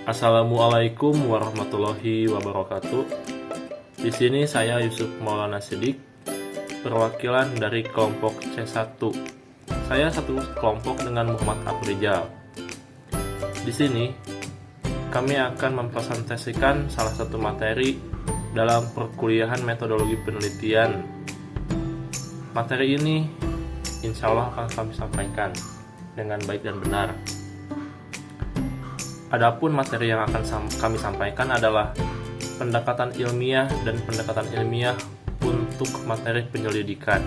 Assalamualaikum warahmatullahi wabarakatuh. Di sini saya Yusuf Maulana Siddiq, perwakilan dari kelompok C1. Saya satu kelompok dengan Muhammad Afrizal. Di sini kami akan mempresentasikan salah satu materi dalam perkuliahan metodologi penelitian. Materi ini insya Allah akan kami sampaikan dengan baik dan benar. Adapun materi yang akan kami sampaikan adalah pendekatan ilmiah dan pendekatan ilmiah untuk materi penyelidikan.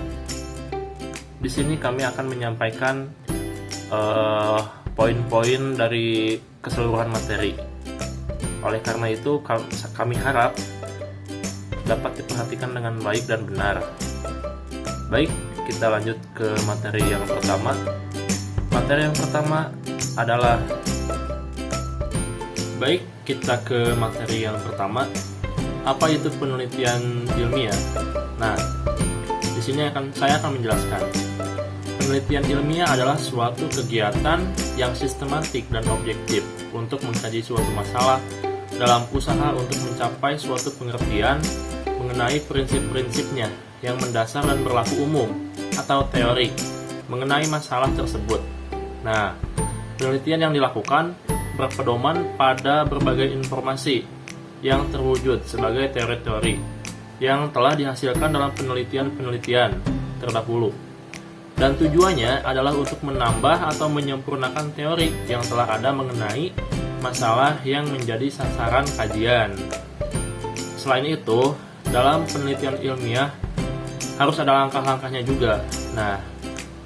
Di sini kami akan menyampaikan poin-poin dari keseluruhan materi. Oleh karena itu, kami harap dapat diperhatikan dengan baik dan benar. Baik, kita lanjut ke materi yang pertama. Materi yang pertama adalah Baik, kita ke materi yang pertama. Apa itu penelitian ilmiah? Nah, di sini saya akan menjelaskan. Penelitian ilmiah adalah suatu kegiatan yang sistematik dan objektif untuk mengkaji suatu masalah dalam usaha untuk mencapai suatu pengertian mengenai prinsip-prinsipnya yang mendasar dan berlaku umum atau teorik mengenai masalah tersebut. Nah, penelitian yang dilakukan berpedoman pada berbagai informasi yang terwujud sebagai teori-teori yang telah dihasilkan dalam penelitian-penelitian terdahulu. Dan tujuannya adalah untuk menambah atau menyempurnakan teori yang telah ada mengenai masalah yang menjadi sasaran kajian. Selain itu, dalam penelitian ilmiah harus ada langkah-langkahnya juga. Nah,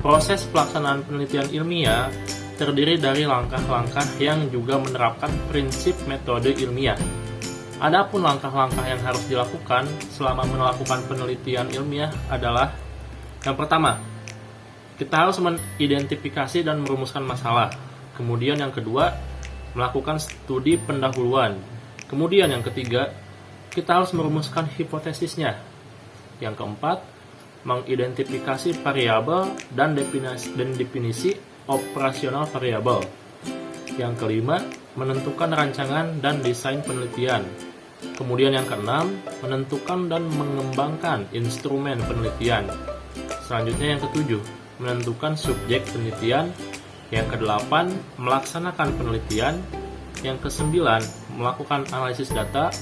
proses pelaksanaan penelitian ilmiah terdiri dari langkah-langkah yang juga menerapkan prinsip metode ilmiah. Adapun langkah-langkah yang harus dilakukan selama melakukan penelitian ilmiah adalah yang pertama, kita harus mengidentifikasi dan merumuskan masalah. Kemudian yang kedua, melakukan studi pendahuluan. Kemudian yang ketiga, kita harus merumuskan hipotesisnya. Yang keempat, mengidentifikasi variabel dan definisi operasional variabel. Yang kelima, menentukan rancangan dan desain penelitian. Kemudian yang keenam, menentukan dan mengembangkan instrumen penelitian. Selanjutnya yang ketujuh, menentukan subjek penelitian. Yang kedelapan, melaksanakan penelitian. Yang kesembilan, melakukan analisis data.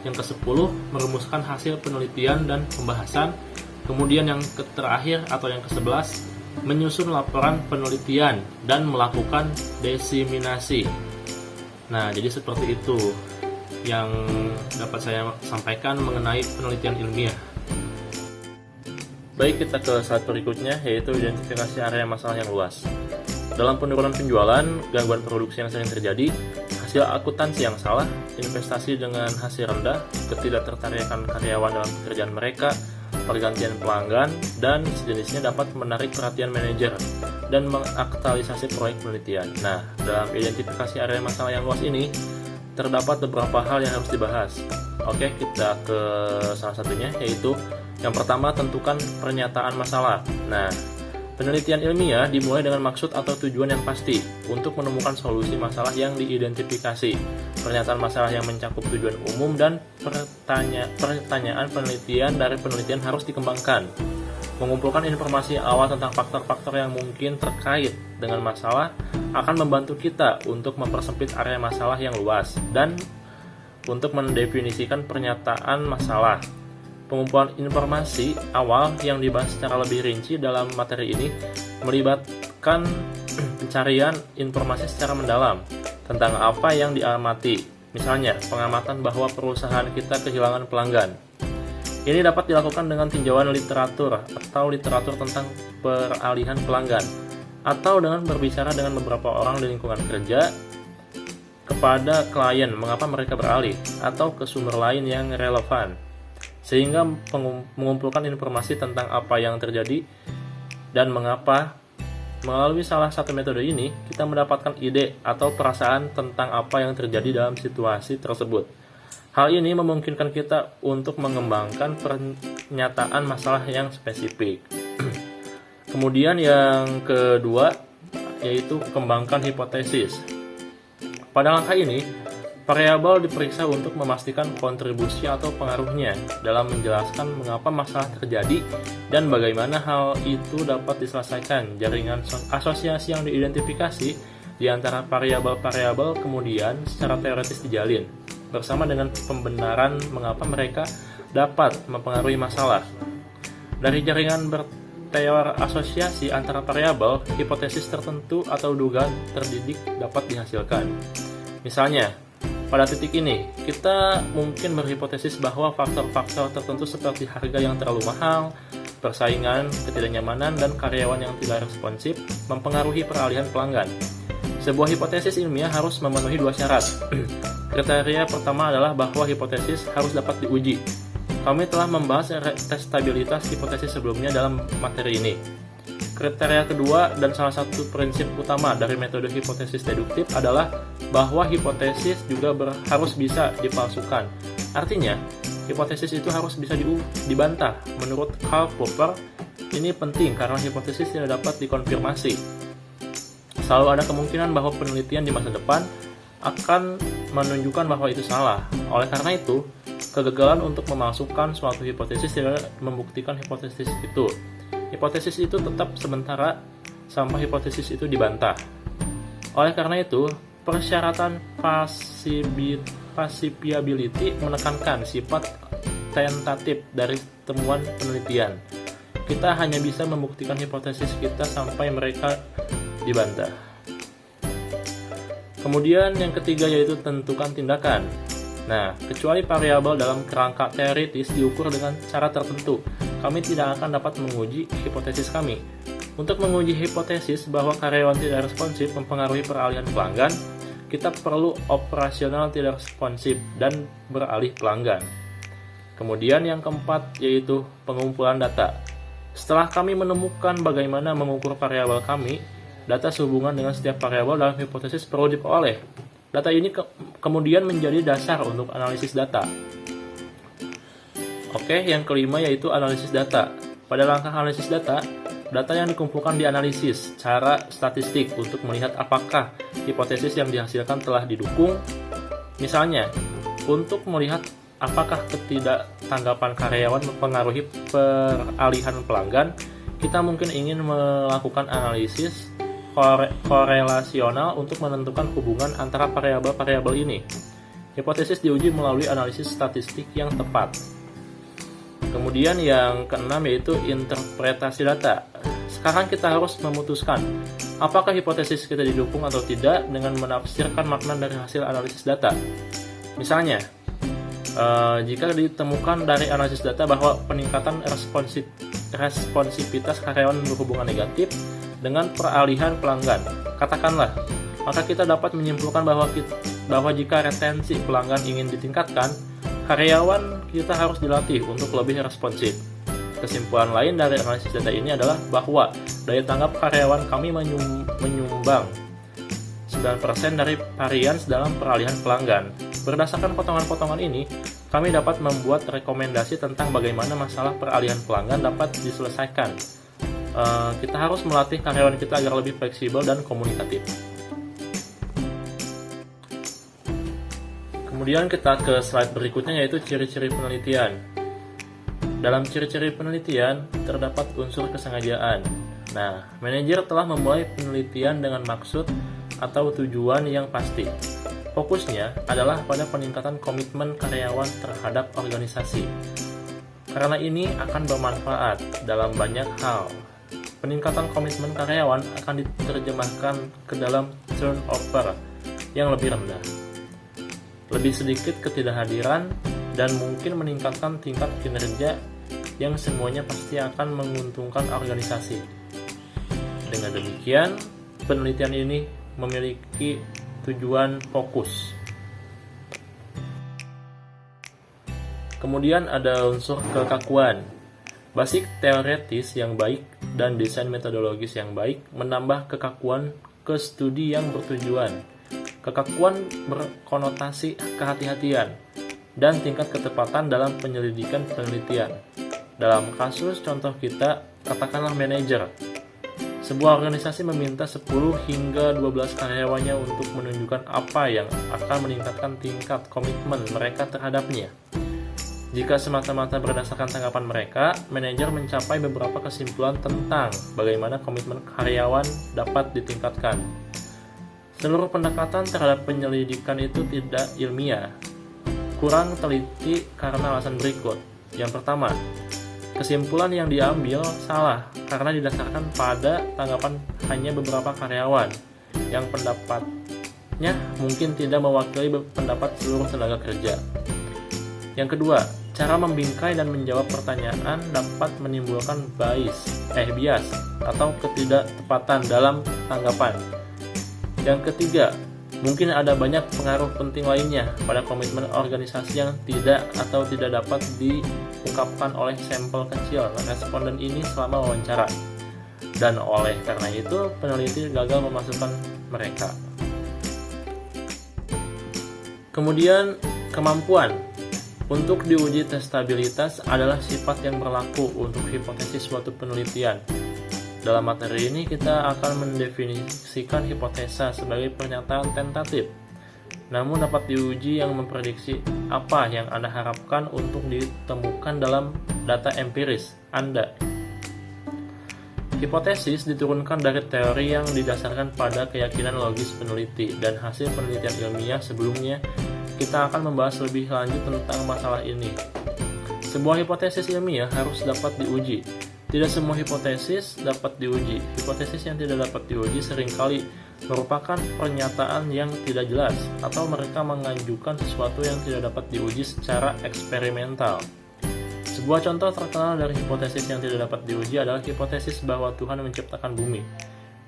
Yang kesepuluh, merumuskan hasil penelitian dan pembahasan. Kemudian yang terakhir atau yang ke-11, menyusun laporan penelitian dan melakukan desiminasi. Nah, jadi seperti itu yang dapat saya sampaikan mengenai penelitian ilmiah. Baik, kita ke slide berikutnya, yaitu identifikasi area masalah yang luas. Dalam penurunan penjualan, gangguan produksi yang sering terjadi, hasil akuntansi yang salah, investasi dengan hasil rendah, ketidaktertarikan karyawan dalam pekerjaan mereka, pergantian pelanggan, dan sejenisnya dapat menarik perhatian manajer dan mengaktualisasi proyek penelitian. Nah, dalam identifikasi area masalah yang luas ini, terdapat beberapa hal yang harus dibahas. Oke, kita ke salah satunya, yaitu yang pertama, tentukan pernyataan masalah. Nah, penelitian ilmiah dimulai dengan maksud atau tujuan yang pasti untuk menemukan solusi masalah yang diidentifikasi. Pernyataan masalah yang mencakup tujuan umum dan pertanyaan penelitian dari penelitian harus dikembangkan. Mengumpulkan informasi awal tentang faktor-faktor yang mungkin terkait dengan masalah akan membantu kita untuk mempersempit area masalah yang luas dan untuk mendefinisikan pernyataan masalah. Pengumpulan informasi awal yang dibahas secara lebih rinci dalam materi ini melibatkan pencarian informasi secara mendalam tentang apa yang diamati. Misalnya, pengamatan bahwa perusahaan kita kehilangan pelanggan. Ini dapat dilakukan dengan tinjauan literatur atau literatur tentang peralihan pelanggan, atau dengan berbicara dengan beberapa orang di lingkungan kerja kepada klien mengapa mereka beralih, atau ke sumber lain yang relevan. Sehingga mengumpulkan informasi tentang apa yang terjadi dan mengapa. Melalui salah satu metode ini, kita mendapatkan ide atau perasaan tentang apa yang terjadi dalam situasi tersebut. Hal ini memungkinkan kita untuk mengembangkan pernyataan masalah yang spesifik. Kemudian yang kedua, yaitu kembangkan hipotesis. Pada langkah ini, Variabel diperiksa untuk memastikan kontribusi atau pengaruhnya dalam menjelaskan mengapa masalah terjadi dan bagaimana hal itu dapat diselesaikan. Jaringan asosiasi yang diidentifikasi di antara variabel-variabel kemudian secara teoritis dijalin, bersama dengan pembenaran mengapa mereka dapat mempengaruhi masalah. Dari jaringan berteori asosiasi antara variabel, hipotesis tertentu atau dugaan terdidik dapat dihasilkan. Misalnya, pada titik ini, kita mungkin berhipotesis bahwa faktor-faktor tertentu seperti harga yang terlalu mahal, persaingan, ketidaknyamanan, dan karyawan yang tidak responsif mempengaruhi peralihan pelanggan. Sebuah hipotesis ilmiah harus memenuhi dua syarat. Kriteria pertama adalah bahwa hipotesis harus dapat diuji. Kami telah membahas testabilitas hipotesis sebelumnya dalam materi ini. Kriteria kedua dan salah satu prinsip utama dari metode hipotesis deduktif adalah bahwa hipotesis juga harus bisa dipalsukan. Artinya, hipotesis itu harus bisa dibantah. Menurut Karl Popper, ini penting karena hipotesis tidak dapat dikonfirmasi. Selalu ada kemungkinan bahwa penelitian di masa depan akan menunjukkan bahwa itu salah. Oleh karena itu, kegagalan untuk memasukkan suatu hipotesis tidak membuktikan hipotesis itu. Hipotesis itu tetap sementara sampai hipotesis itu dibantah. Oleh karena itu, persyaratan falsifiability menekankan sifat tentatif dari temuan penelitian. Kita hanya bisa membuktikan hipotesis kita sampai mereka dibantah. Kemudian yang ketiga yaitu tentukan tindakan. Nah, kecuali variabel dalam kerangka teoritis diukur dengan cara tertentu, kami tidak akan dapat menguji hipotesis kami. Untuk menguji hipotesis bahwa karyawan tidak responsif mempengaruhi peralihan pelanggan, kita perlu operasional tidak responsif dan beralih pelanggan. Kemudian yang keempat yaitu pengumpulan data. Setelah kami menemukan bagaimana mengukur variabel kami, data sehubungan dengan setiap variabel dalam hipotesis perlu diperoleh. Data ini kemudian menjadi dasar untuk analisis data. Oke, yang kelima yaitu analisis data. Pada langkah analisis data yang dikumpulkan dianalisis secara statistik untuk melihat apakah hipotesis yang dihasilkan telah didukung. Misalnya, untuk melihat apakah ketidaktanggapan karyawan mempengaruhi peralihan pelanggan, kita mungkin ingin melakukan analisis korelasional untuk menentukan hubungan antara variabel-variabel ini. Hipotesis diuji melalui analisis statistik yang tepat. Kemudian yang keenam yaitu interpretasi data. Sekarang kita harus memutuskan apakah hipotesis kita didukung atau tidak dengan menafsirkan makna dari hasil analisis data. Misalnya, jika ditemukan dari analisis data bahwa peningkatan responsivitas karyawan berhubungan negatif dengan peralihan pelanggan, katakanlah, maka kita dapat menyimpulkan bahwa jika retensi pelanggan ingin ditingkatkan, karyawan kita harus dilatih untuk lebih responsif. Kesimpulan lain dari analisis data ini adalah bahwa daya tanggap karyawan kami menyumbang 9% dari varians dalam peralihan pelanggan. Berdasarkan potongan-potongan ini, kami dapat membuat rekomendasi tentang bagaimana masalah peralihan pelanggan dapat diselesaikan. Kita harus melatih karyawan kita agar lebih fleksibel dan komunikatif. Kemudian kita ke slide berikutnya yaitu ciri-ciri penelitian. Dalam ciri-ciri penelitian terdapat unsur kesengajaan. Nah, manajer telah memulai penelitian dengan maksud atau tujuan yang pasti. Fokusnya adalah pada peningkatan komitmen karyawan terhadap organisasi. Karena ini akan bermanfaat dalam banyak hal. Peningkatan komitmen karyawan akan diterjemahkan ke dalam turnover yang lebih rendah, lebih sedikit ketidakhadiran, dan mungkin meningkatkan tingkat kinerja yang semuanya pasti akan menguntungkan organisasi. Dengan demikian, penelitian ini memiliki tujuan fokus. Kemudian ada unsur kekakuan. Basis teoretis yang baik dan desain metodologis yang baik menambah kekakuan ke studi yang bertujuan. Kekakuan berkonotasi kehati-hatian dan tingkat ketepatan dalam penyelidikan penelitian. Dalam kasus contoh kita, katakanlah manajer. Sebuah organisasi meminta 10 hingga 12 karyawannya untuk menunjukkan apa yang akan meningkatkan tingkat komitmen mereka terhadapnya. Jika semata-mata berdasarkan tanggapan mereka, manajer mencapai beberapa kesimpulan tentang bagaimana komitmen karyawan dapat ditingkatkan. Seluruh pendekatan terhadap penyelidikan itu tidak ilmiah, kurang teliti karena alasan berikut. Yang pertama, kesimpulan yang diambil salah karena didasarkan pada tanggapan hanya beberapa karyawan yang pendapatnya mungkin tidak mewakili pendapat seluruh tenaga kerja. Yang kedua, cara membingkai dan menjawab pertanyaan dapat menimbulkan bias atau ketidaktepatan dalam tanggapan. Yang ketiga, mungkin ada banyak pengaruh penting lainnya pada komitmen organisasi yang tidak dapat diungkapkan oleh sampel kecil responden ini selama wawancara. Dan oleh karena itu, peneliti gagal memasukkan mereka. Kemudian, kemampuan untuk diuji testabilitas adalah sifat yang berlaku untuk hipotesis suatu penelitian. Dalam materi ini kita akan mendefinisikan hipotesa sebagai pernyataan tentatif, namun dapat diuji yang memprediksi apa yang Anda harapkan untuk ditemukan dalam data empiris Anda. Hipotesis diturunkan dari teori yang didasarkan pada keyakinan logis peneliti dan hasil penelitian ilmiah sebelumnya. Kita akan membahas lebih lanjut tentang masalah ini. Sebuah hipotesis ilmiah harus dapat diuji. Tidak semua hipotesis dapat diuji. Hipotesis yang tidak dapat diuji seringkali merupakan pernyataan yang tidak jelas atau mereka mengajukan sesuatu yang tidak dapat diuji secara eksperimental. Sebuah contoh terkenal dari hipotesis yang tidak dapat diuji adalah hipotesis bahwa Tuhan menciptakan bumi.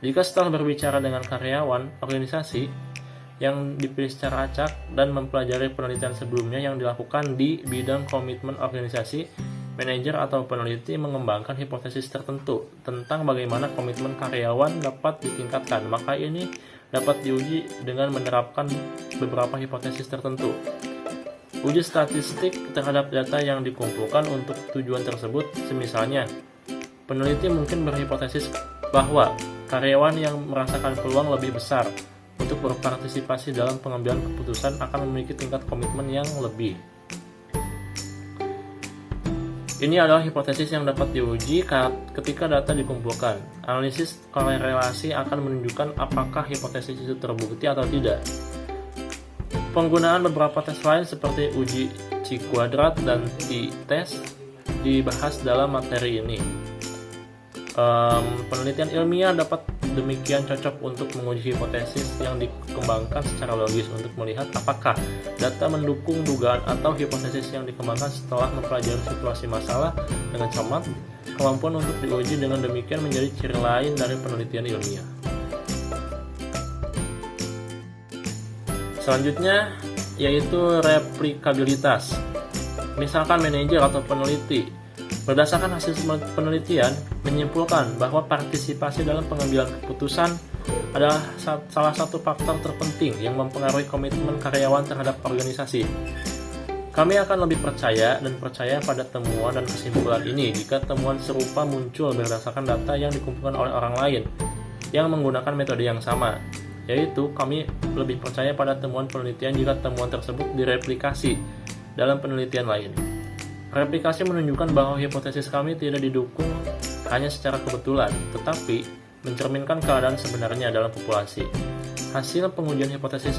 Jika setelah berbicara dengan karyawan organisasi yang dipilih secara acak dan mempelajari penelitian sebelumnya yang dilakukan di bidang komitmen organisasi, manajer atau peneliti mengembangkan hipotesis tertentu tentang bagaimana komitmen karyawan dapat ditingkatkan, maka ini dapat diuji dengan menerapkan beberapa hipotesis tertentu. Uji statistik terhadap data yang dikumpulkan untuk tujuan tersebut, semisalnya, peneliti mungkin berhipotesis bahwa karyawan yang merasakan peluang lebih besar untuk berpartisipasi dalam pengambilan keputusan akan memiliki tingkat komitmen yang lebih. Ini adalah hipotesis yang dapat diuji ketika data dikumpulkan. Analisis korelasi akan menunjukkan apakah hipotesis itu terbukti atau tidak. Penggunaan beberapa tes lain seperti uji Chi-kuadrat dan t-test dibahas dalam materi ini. Penelitian ilmiah dapat demikian cocok untuk menguji hipotesis yang dikembangkan secara logis untuk melihat apakah data mendukung dugaan atau hipotesis yang dikembangkan setelah mempelajari situasi masalah dengan cermat. Kemampuan untuk diuji dengan demikian menjadi ciri lain dari penelitian ilmiah. Selanjutnya yaitu replikabilitas. Misalkan manajer atau peneliti berdasarkan hasil penelitian menyimpulkan bahwa partisipasi dalam pengambilan keputusan adalah salah satu faktor terpenting yang mempengaruhi komitmen karyawan terhadap organisasi. Kami akan lebih percaya pada temuan dan kesimpulan ini jika temuan serupa muncul berdasarkan data yang dikumpulkan oleh orang lain yang menggunakan metode yang sama, yaitu kami lebih percaya pada temuan penelitian jika temuan tersebut direplikasi dalam penelitian lain. Replikasi menunjukkan bahwa hipotesis kami tidak didukung hanya secara kebetulan, tetapi mencerminkan keadaan sebenarnya dalam populasi. Hasil pengujian hipotesis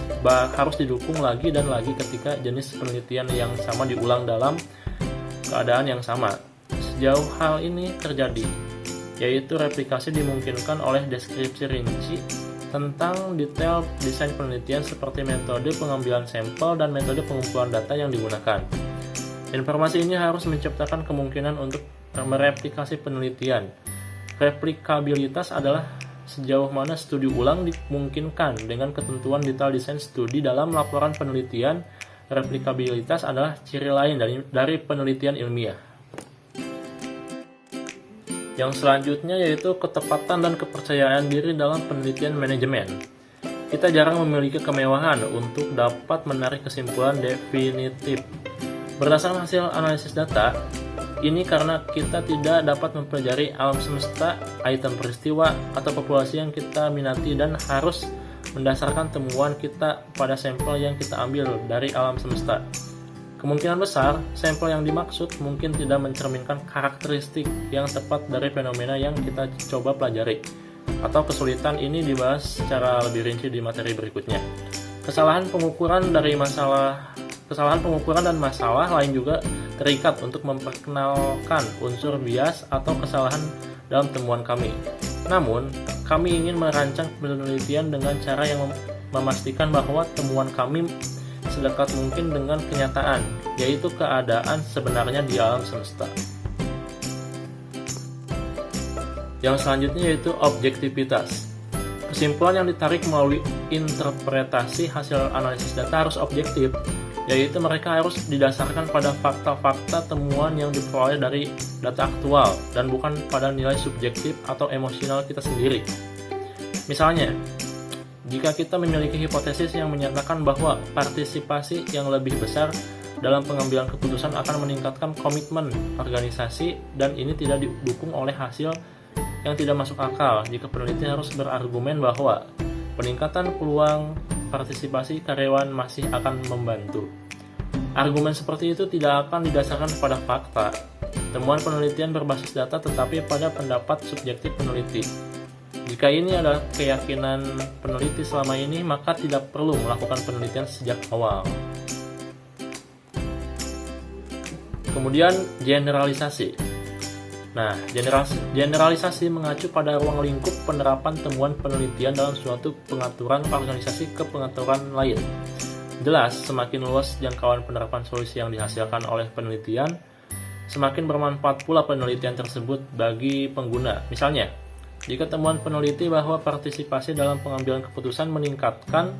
harus didukung lagi dan lagi ketika jenis penelitian yang sama diulang dalam keadaan yang sama. Sejauh hal ini terjadi, yaitu replikasi dimungkinkan oleh deskripsi rinci tentang detail desain penelitian seperti metode pengambilan sampel dan metode pengumpulan data yang digunakan. Informasi ini harus menciptakan kemungkinan untuk mereplikasi penelitian. Replikabilitas adalah sejauh mana studi ulang dimungkinkan dengan ketentuan detail desain studi dalam laporan penelitian. Replikabilitas adalah ciri lain dari penelitian ilmiah. Yang selanjutnya yaitu ketepatan dan kepercayaan diri dalam penelitian manajemen. Kita jarang memiliki kemewahan untuk dapat menarik kesimpulan definitif. Berdasarkan hasil analisis data, Ini karena kita tidak dapat mempelajari alam semesta, item peristiwa, atau populasi yang kita minati dan harus mendasarkan temuan kita pada sampel yang kita ambil dari alam semesta. Kemungkinan besar, sampel yang dimaksud mungkin tidak mencerminkan karakteristik yang tepat dari fenomena yang kita coba pelajari. Atau kesulitan ini dibahas secara lebih rinci di materi berikutnya. Kesalahan pengukuran dan masalah lain juga terikat untuk memperkenalkan unsur bias atau kesalahan dalam temuan kami. Namun, kami ingin merancang penelitian dengan cara yang memastikan bahwa temuan kami sedekat mungkin dengan kenyataan, yaitu keadaan sebenarnya di alam semesta. Yang selanjutnya yaitu objektivitas. Kesimpulan yang ditarik melalui interpretasi hasil analisis data harus objektif, yaitu mereka harus didasarkan pada fakta-fakta temuan yang diperoleh dari data aktual dan bukan pada nilai subjektif atau emosional kita sendiri. Misalnya, jika kita memiliki hipotesis yang menyatakan bahwa partisipasi yang lebih besar dalam pengambilan keputusan akan meningkatkan komitmen organisasi dan ini tidak didukung oleh hasil yang tidak masuk akal, jika peneliti harus berargumen bahwa peningkatan peluang partisipasi karyawan masih akan membantu. Argumen seperti itu tidak akan didasarkan pada fakta, temuan penelitian berbasis data tetapi pada pendapat subjektif peneliti. Jika ini adalah keyakinan peneliti selama ini, maka tidak perlu melakukan penelitian sejak awal. Kemudian generalisasi. Nah, generalisasi mengacu pada ruang lingkup penerapan temuan penelitian dalam suatu pengaturan organisasi ke pengaturan lain. Jelas, semakin luas jangkauan penerapan solusi yang dihasilkan oleh penelitian, semakin bermanfaat pula penelitian tersebut bagi pengguna. Misalnya, jika temuan peneliti bahwa partisipasi dalam pengambilan keputusan meningkatkan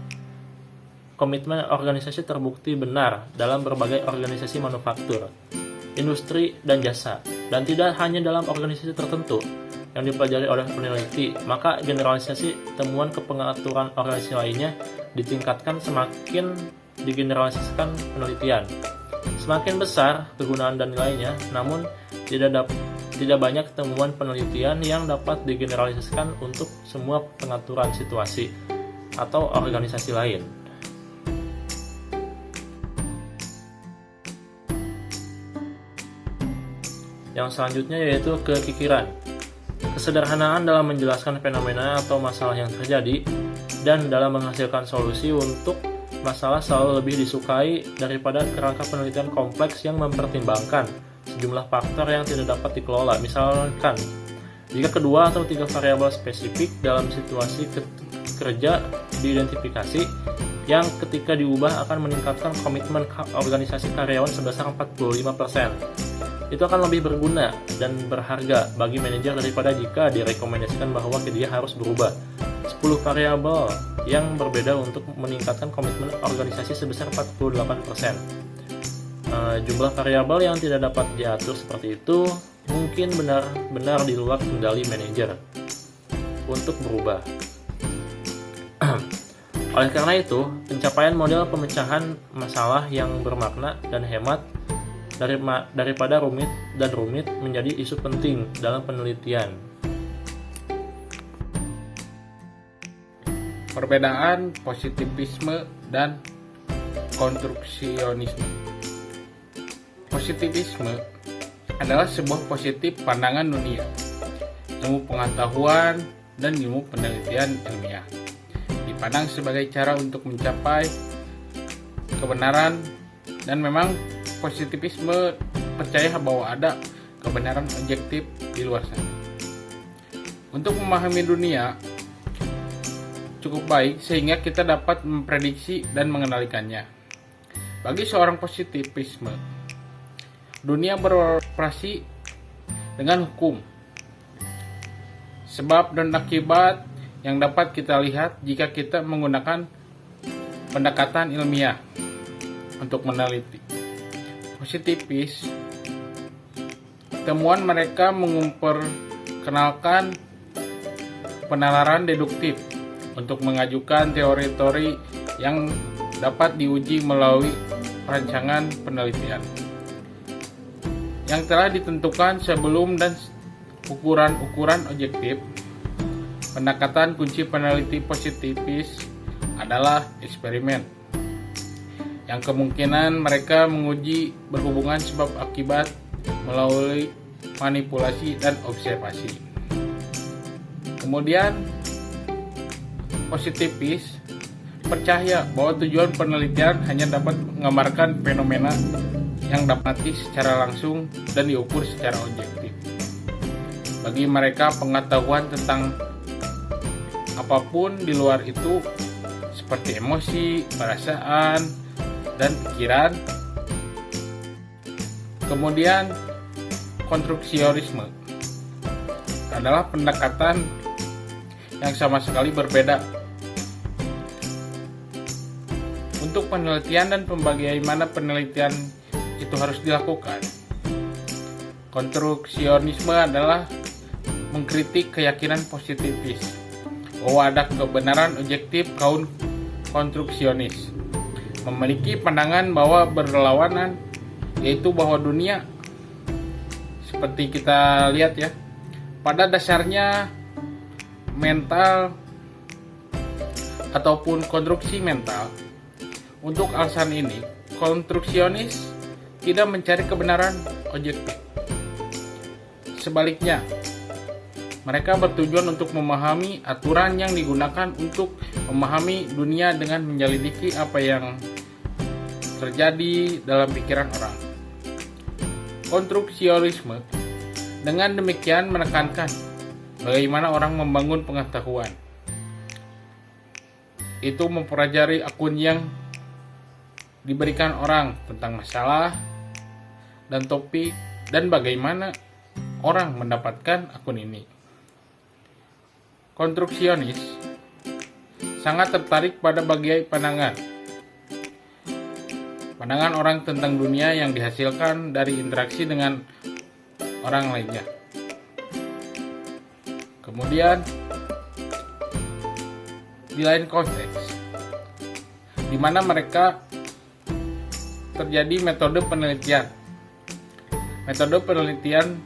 komitmen organisasi terbukti benar dalam berbagai organisasi manufaktur, industri, dan jasa, dan tidak hanya dalam organisasi tertentu yang dipelajari oleh peneliti, maka generalisasi temuan ke pengaturan organisasi lainnya ditingkatkan semakin digeneralisasikan penelitian. Semakin besar kegunaan dan nilainya, namun tidak banyak temuan penelitian yang dapat digeneralisasikan untuk semua pengaturan situasi atau organisasi lain. Yang selanjutnya yaitu kekikiran. Kesederhanaan dalam menjelaskan fenomena atau masalah yang terjadi dan dalam menghasilkan solusi untuk masalah selalu lebih disukai daripada kerangka penelitian kompleks yang mempertimbangkan sejumlah faktor yang tidak dapat dikelola. Misalkan, jika kedua atau tiga variabel spesifik dalam situasi kerja diidentifikasi yang ketika diubah akan meningkatkan komitmen organisasi karyawan sebesar 45%. Itu akan lebih berguna dan berharga bagi manajer daripada jika direkomendasikan bahwa dia harus berubah 10 variabel yang berbeda untuk meningkatkan komitmen organisasi sebesar 48%. Jumlah variabel yang tidak dapat diatur seperti itu mungkin benar-benar di luar kendali manajer untuk berubah. Oleh karena itu, pencapaian model pemecahan masalah yang bermakna dan hemat daripada rumit menjadi isu penting dalam penelitian. Perbedaan positivisme dan konstruksionisme. Positivisme adalah sebuah positif pandangan dunia, ilmu pengetahuan, dan ilmu penelitian ilmiah. Dipandang sebagai cara untuk mencapai kebenaran, dan memang positivisme percaya bahwa ada kebenaran objektif di luar sana. Untuk memahami dunia cukup baik sehingga kita dapat memprediksi dan mengendalikannya. Bagi seorang positivisme, dunia beroperasi dengan hukum, sebab dan akibat yang dapat kita lihat jika kita menggunakan pendekatan ilmiah untuk meneliti. Positivis, temuan mereka memperkenalkan penalaran deduktif untuk mengajukan teori-teori yang dapat diuji melalui perancangan penelitian. yang telah ditentukan sebelum dan ukuran-ukuran objektif. Pendekatan kunci peneliti positifis adalah eksperimen, yang kemungkinan mereka menguji berhubungan sebab akibat melalui manipulasi dan observasi. Kemudian positifis percaya bahwa tujuan penelitian hanya dapat menggambarkan fenomena yang dapat secara langsung dan diukur secara objektif. Bagi mereka, pengetahuan tentang apapun di luar itu seperti emosi, perasaan, dan pikiran. Kemudian konstruksionisme adalah pendekatan yang sama sekali berbeda untuk penelitian dan bagaimana penelitian itu harus dilakukan. Konstruksionisme adalah mengkritik keyakinan positifis bahwa ada kebenaran objektif kaum konstruksionis memiliki pandangan bahwa berlawanan, yaitu bahwa dunia seperti kita lihat ya, pada dasarnya mental ataupun konstruksi mental. Untuk alasan ini, konstruksionis tidak mencari kebenaran objektif. Sebaliknya, mereka bertujuan untuk memahami aturan yang digunakan untuk memahami dunia dengan menyelidiki apa yang terjadi dalam pikiran orang. Konstruksionisme dengan demikian menekankan bagaimana orang membangun pengetahuan. Itu mempelajari akun yang diberikan orang tentang masalah dan topik dan bagaimana orang mendapatkan akun ini. Konstruksionis sangat tertarik pada bagian pandangan orang tentang dunia yang dihasilkan dari interaksi dengan orang lainnya. Kemudian di lain konteks, di mana mereka terjadi metode penelitian. Metode penelitian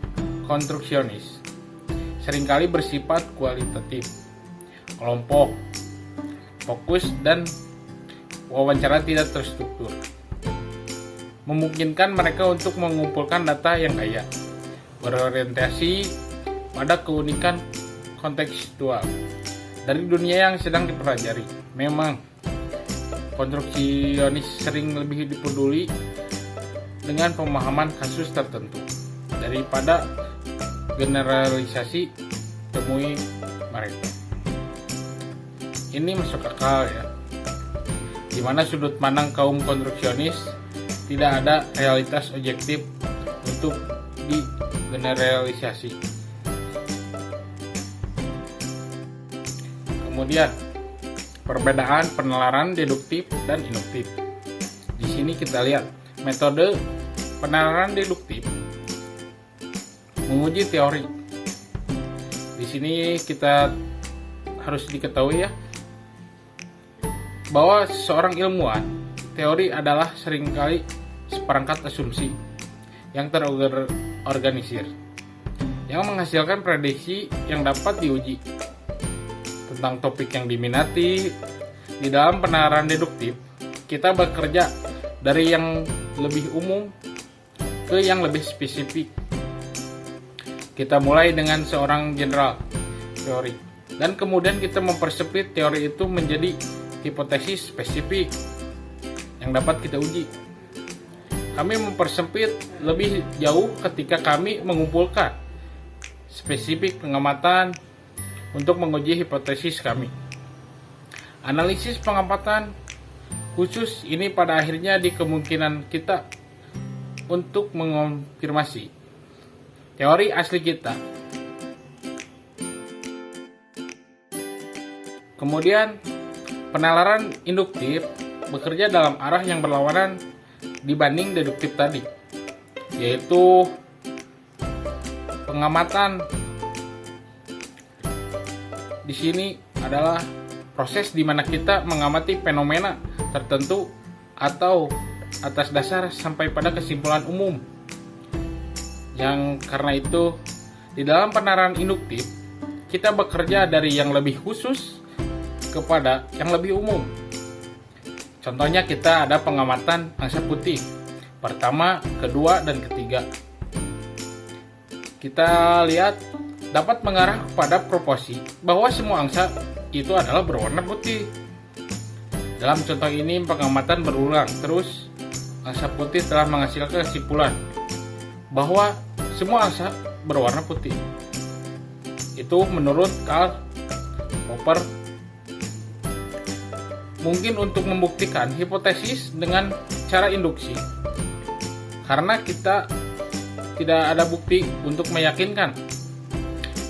konstruksionis seringkali bersifat kualitatif, kelompok, fokus, dan wawancara tidak terstruktur. Memungkinkan mereka untuk mengumpulkan data yang kaya, berorientasi pada keunikan kontekstual dari dunia yang sedang dipelajari. Memang konstruksionis sering lebih dipeduli dengan pemahaman kasus tertentu daripada generalisasi temui mereka. Ini masuk akal ya, dimana sudut pandang kaum konstruksionis tidak ada realitas objektif untuk digeneralisasi. Kemudian perbedaan penalaran deduktif dan induktif. Di sini kita lihat metode penalaran deduktif menguji teori. Di sini kita harus diketahui ya, bahwa seorang ilmuwan, teori adalah seringkali seperangkat asumsi yang terorganisir yang menghasilkan prediksi yang dapat diuji tentang topik yang diminati. Di dalam penalaran deduktif, kita bekerja dari yang lebih umum ke yang lebih spesifik. Kita mulai dengan seorang general teori, dan kemudian kita mempersempit teori itu menjadi hipotesis spesifik yang dapat kita uji. Kami mempersempit lebih jauh ketika kami mengumpulkan spesifik pengamatan untuk menguji hipotesis kami. Analisis pengamatan khusus ini pada akhirnya di kemungkinan kita untuk mengonfirmasi teori asli kita. Kemudian penalaran induktif bekerja dalam arah yang berlawanan dibanding deduktif tadi, yaitu pengamatan di sini adalah proses di mana kita mengamati fenomena tertentu atau atas dasar sampai pada kesimpulan umum. Yang karena itu, di dalam penerapan induktif, kita bekerja dari yang lebih khusus kepada yang lebih umum. Contohnya kita ada pengamatan angsa putih pertama, kedua, dan ketiga. Kita lihat dapat mengarah kepada proporsi bahwa semua angsa itu adalah berwarna putih. Dalam contoh ini pengamatan berulang terus, angsa putih telah menghasilkan kesimpulan bahwa semua angsa berwarna putih. Itu menurut Karl Popper. Mungkin untuk membuktikan hipotesis dengan cara induksi, karena kita tidak ada bukti untuk meyakinkan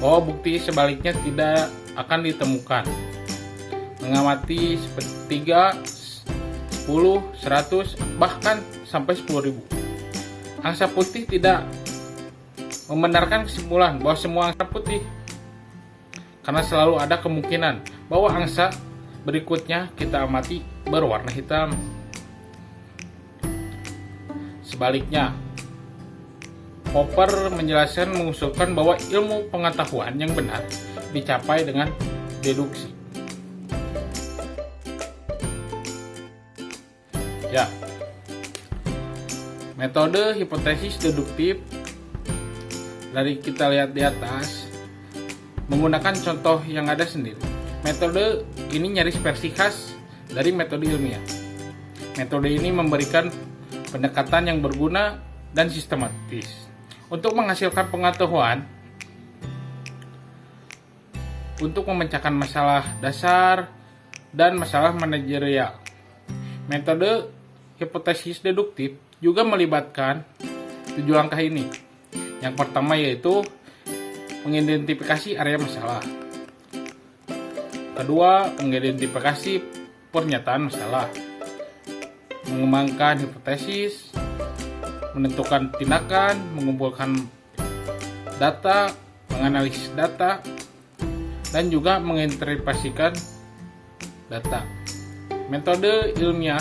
bahwa bukti sebaliknya tidak akan ditemukan. Mengamati 3, 10, 100, bahkan sampai 10.000. Angsa putih tidak membenarkan kesimpulan bahwa semua angsa putih, karena selalu ada kemungkinan bahwa angsa berikutnya kita amati berwarna hitam. Sebaliknya, Popper mengusulkan bahwa ilmu pengetahuan yang benar dicapai dengan deduksi. Ya, metode hipotesis deduktif dari kita lihat di atas menggunakan contoh yang ada sendiri. Metode ini nyaris versi khas dari metode ilmiah. Metode ini memberikan pendekatan yang berguna dan sistematis untuk menghasilkan pengetahuan untuk memecahkan masalah dasar dan masalah manajerial. Metode hipotesis deduktif juga melibatkan 7 langkah ini. Yang pertama yaitu mengidentifikasi area masalah. Kedua, mengidentifikasi pernyataan masalah. Mengembangkan hipotesis, menentukan tindakan, mengumpulkan data, menganalisis data, dan juga menginterpretasikan data. Metode ilmiah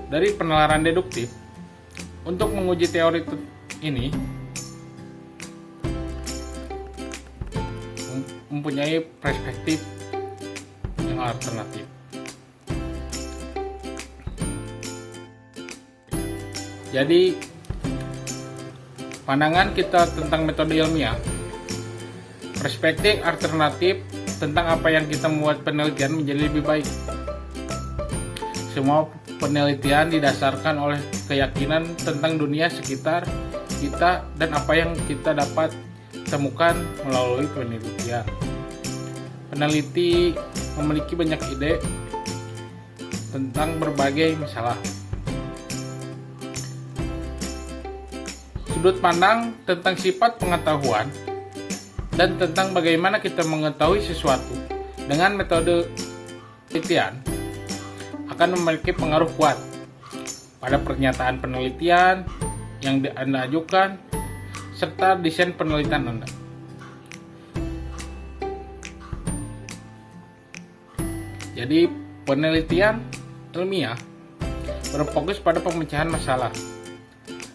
dari penalaran deduktif untuk menguji teori ini mempunyai perspektif yang alternatif. Jadi, pandangan kita tentang metode ilmiah, perspektif alternatif tentang apa yang kita membuat penelitian menjadi lebih baik. Semua penelitian didasarkan oleh keyakinan tentang dunia sekitar kita dan apa yang kita dapat temukan melalui penelitian. Peneliti memiliki banyak ide tentang berbagai masalah. Sudut pandang tentang sifat pengetahuan dan tentang bagaimana kita mengetahui sesuatu dengan metode penelitian akan memiliki pengaruh kuat pada pernyataan penelitian yang Anda ajukan serta desain penelitian Anda. Jadi, penelitian ilmiah berfokus pada pemecahan masalah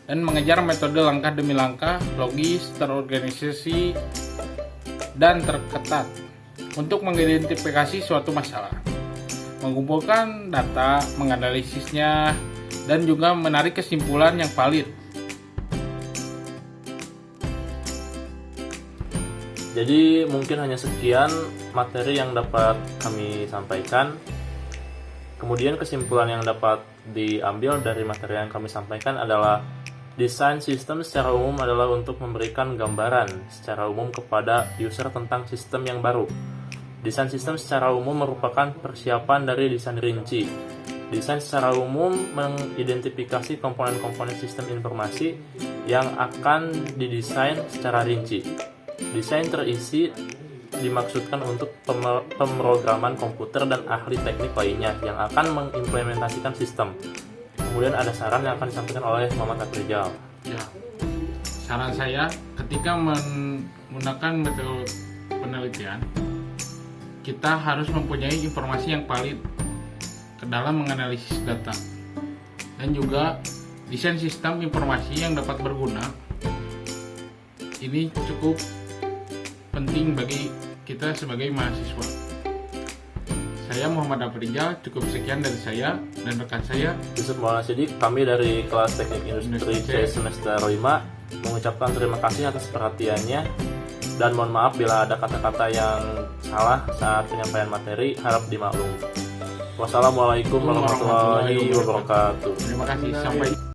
dan mengejar metode langkah demi langkah, logis, terorganisasi, dan terketat untuk mengidentifikasi suatu masalah, mengumpulkan data, menganalisisnya, dan juga menarik kesimpulan yang valid. Jadi mungkin hanya sekian materi yang dapat kami sampaikan. Kemudian kesimpulan yang dapat diambil dari materi yang kami sampaikan adalah desain sistem secara umum adalah untuk memberikan gambaran secara umum kepada user tentang sistem yang baru. Desain sistem secara umum merupakan persiapan dari desain rinci. Desain secara umum mengidentifikasi komponen-komponen sistem informasi yang akan didesain secara rinci. Desain terisi dimaksudkan untuk pemrograman komputer dan ahli teknik lainnya yang akan mengimplementasikan sistem. Kemudian ada saran yang akan disampaikan oleh Muhammad Afrizal. Ya, saran saya ketika menggunakan metode penelitian, kita harus mempunyai informasi yang valid ke dalam menganalisis data dan juga Desain sistem informasi yang dapat berguna ini cukup penting bagi kita sebagai mahasiswa. Saya Muhammad Afrizal, cukup sekian dari saya dan rekan saya Yusuf Maulana Sidik. Kami dari kelas Teknik Industri C semester 5 mengucapkan terima kasih atas perhatiannya dan mohon maaf bila ada kata-kata yang salah saat penyampaian materi, harap dimaklum. Wassalamualaikum warahmatullahi wabarakatuh. Terima kasih, sampai